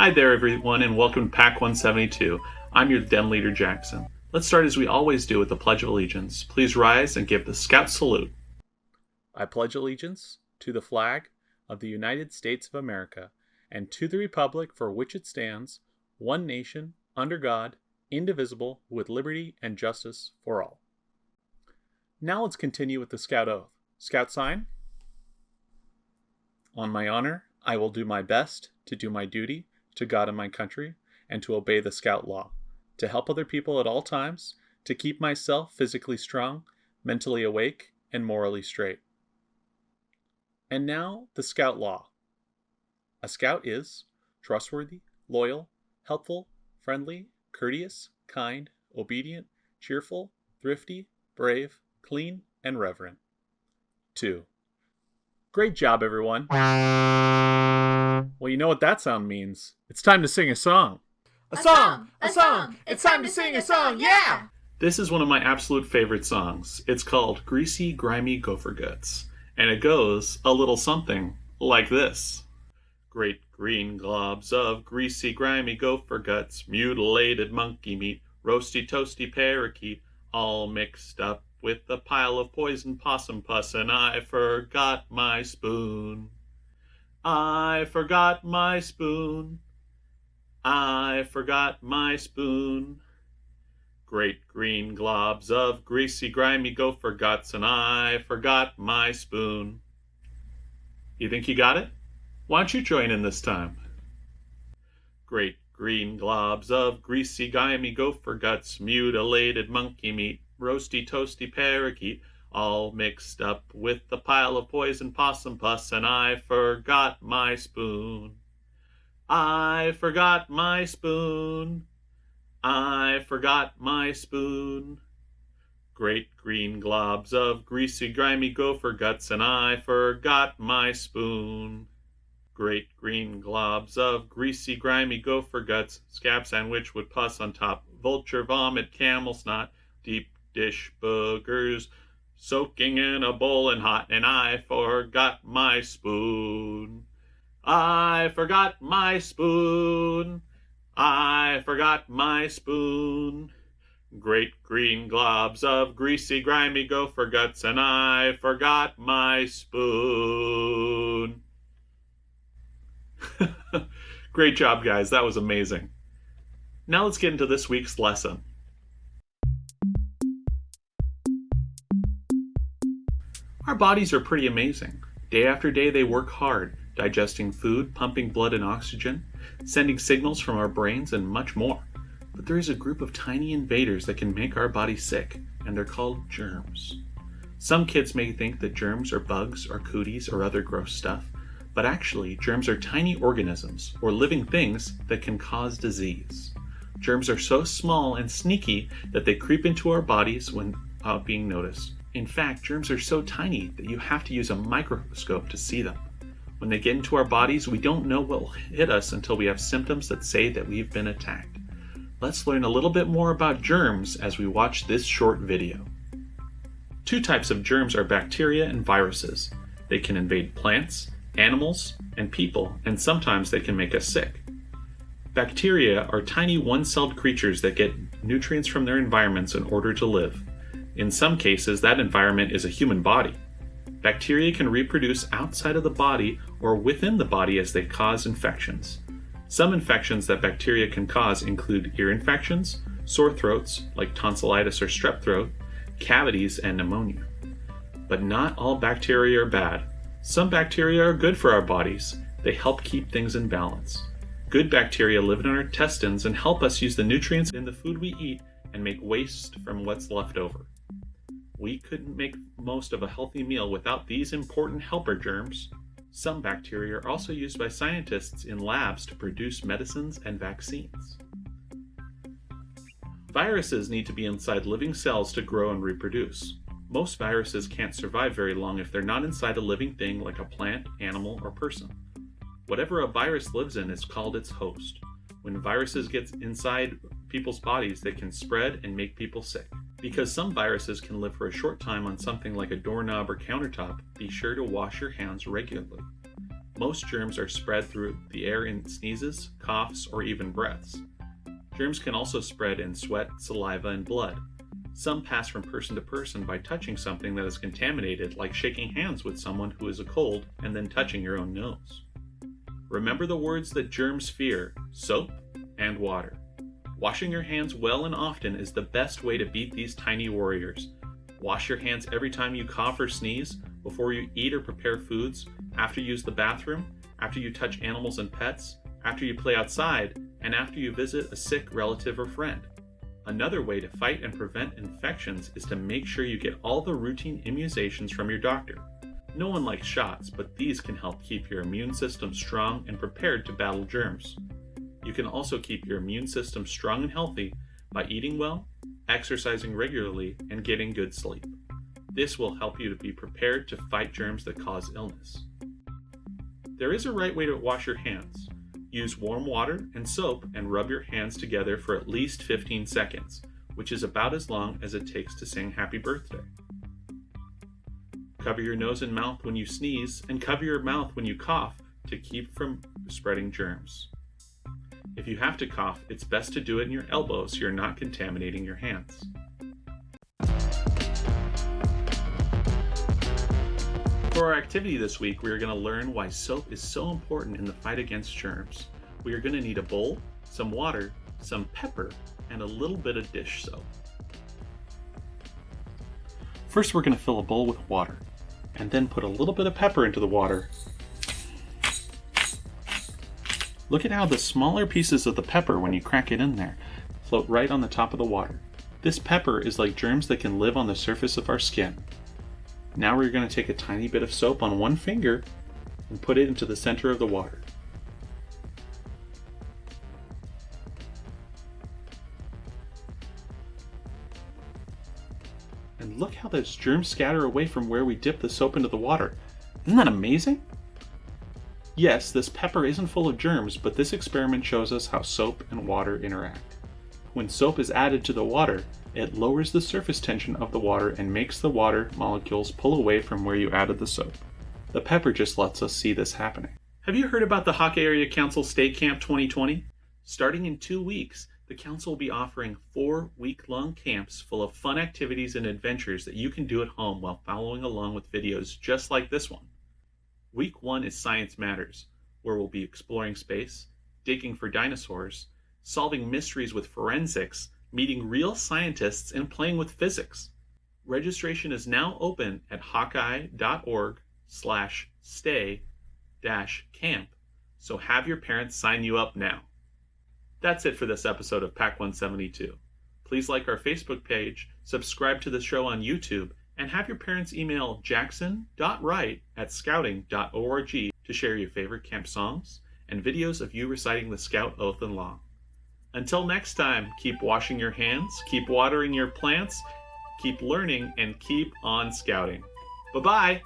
Hi there, everyone, and welcome to Pack 172. I'm your Den Leader, Jackson. Let's start as we always do with the Pledge of Allegiance. Please rise and give the Scout salute. I pledge allegiance to the flag of the United States of America and to the republic for which it stands, one nation, under God, indivisible, with liberty and justice for all. Now let's continue with the Scout Oath. Scout sign. On my honor, I will do my best to do my duty to God and my country, and to obey the Scout law, to help other people at all times, to keep myself physically strong, mentally awake, and morally straight. And now, the Scout law. A Scout is trustworthy, loyal, helpful, friendly, courteous, kind, obedient, cheerful, thrifty, brave, clean, and reverent. 2. Great job, everyone. Well, you know what that sound means. It's time to sing a song. A song! It's time to sing a song, yeah! This is one of my absolute favorite songs. It's called Greasy, Grimy Gopher Guts. And it goes a little something like this. Great green globs of greasy, grimy gopher guts, mutilated monkey meat, roasty, toasty parakeet, all mixed up with a pile of poison possum pus, and I forgot my spoon. I forgot my spoon. I forgot my spoon. Great green globs of greasy, grimy gopher guts, and I forgot my spoon. You think you got it? Why don't you join in this time? Great green globs of greasy, grimy gopher guts, mutilated monkey meat, roasty, toasty parakeet, all mixed up with a pile of poison possum pus, and I forgot my spoon. I forgot my spoon. I forgot my spoon. Great green globs of greasy, grimy gopher guts, and I forgot my spoon. Great green globs of greasy, grimy gopher guts, scab sandwich with pus on top, vulture vomit, camel snot, deep dish boogers, soaking in a bowl and hot, and I forgot my spoon. I forgot my spoon. I forgot my spoon. Great green globs of greasy, grimy gopher guts, and I forgot my spoon. Great job, guys. That was amazing. Now let's get into this week's lesson. Our bodies are pretty amazing. Day after day they work hard, digesting food, pumping blood and oxygen, sending signals from our brains, and much more. But there is a group of tiny invaders that can make our bodies sick, and they're called germs. Some kids may think that germs are bugs or cooties or other gross stuff, but actually germs are tiny organisms or living things that can cause disease. Germs are so small and sneaky that they creep into our bodies without being noticed. In fact, germs are so tiny that you have to use a microscope to see them. When they get into our bodies, we don't know what will hit us until we have symptoms that say that we've been attacked. Let's learn a little bit more about germs as we watch this short video. 2 types of germs are bacteria and viruses. They can invade plants, animals, and people, and sometimes they can make us sick. Bacteria are tiny one-celled creatures that get nutrients from their environments in order to live. In some cases, that environment is a human body. Bacteria can reproduce outside of the body or within the body as they cause infections. Some infections that bacteria can cause include ear infections, sore throats like tonsillitis or strep throat, cavities, and pneumonia. But not all bacteria are bad. Some bacteria are good for our bodies. They help keep things in balance. Good bacteria live in our intestines and help us use the nutrients in the food we eat and make waste from what's left over. We couldn't make most of a healthy meal without these important helper germs. Some bacteria are also used by scientists in labs to produce medicines and vaccines. Viruses need to be inside living cells to grow and reproduce. Most viruses can't survive very long if they're not inside a living thing like a plant, animal, or person. Whatever a virus lives in is called its host. When viruses get inside people's bodies, they can spread and make people sick. Because some viruses can live for a short time on something like a doorknob or countertop, be sure to wash your hands regularly. Most germs are spread through the air in sneezes, coughs, or even breaths. Germs can also spread in sweat, saliva, and blood. Some pass from person to person by touching something that is contaminated, like shaking hands with someone who has a cold and then touching your own nose. Remember the words that germs fear: soap and water. Washing your hands well and often is the best way to beat these tiny warriors. Wash your hands every time you cough or sneeze, before you eat or prepare foods, after you use the bathroom, after you touch animals and pets, after you play outside, and after you visit a sick relative or friend. Another way to fight and prevent infections is to make sure you get all the routine immunizations from your doctor. No one likes shots, but these can help keep your immune system strong and prepared to battle germs. You can also keep your immune system strong and healthy by eating well, exercising regularly, and getting good sleep. This will help you to be prepared to fight germs that cause illness. There is a right way to wash your hands. Use warm water and soap and rub your hands together for at least 15 seconds, which is about as long as it takes to sing happy birthday. Cover your nose and mouth when you sneeze, and cover your mouth when you cough to keep from spreading germs. If you have to cough, it's best to do it in your elbow so you're not contaminating your hands. For our activity this week, we are going to learn why soap is so important in the fight against germs. We are going to need a bowl, some water, some pepper, and a little bit of dish soap. First, we're going to fill a bowl with water, and then put a little bit of pepper into the water. Look at how the smaller pieces of the pepper, when you crack it in there, float right on the top of the water. This pepper is like germs that can live on the surface of our skin. Now we're going to take a tiny bit of soap on one finger and put it into the center of the water. And look how those germs scatter away from where we dip the soap into the water. Isn't that amazing? Yes, this pepper isn't full of germs, but this experiment shows us how soap and water interact. When soap is added to the water, it lowers the surface tension of the water and makes the water molecules pull away from where you added the soap. The pepper just lets us see this happening. Have you heard about the Hawkeye Area Council State Camp 2020? Starting in 2 weeks, the council will be offering 4 week-long camps full of fun activities and adventures that you can do at home while following along with videos just like this one. Week 1 is Science Matters, where we'll be exploring space, digging for dinosaurs, solving mysteries with forensics, meeting real scientists, and playing with physics. Registration is now open at hawkeye.org/stay-camp, so have your parents sign you up now. That's it for this episode of Pack 172. Please like our Facebook page, subscribe to the show on YouTube, and have your parents email jackson.wright@scouting.org to share your favorite camp songs and videos of you reciting the Scout Oath and Law. Until next time, keep washing your hands, keep watering your plants, keep learning, and keep on scouting. Bye-bye!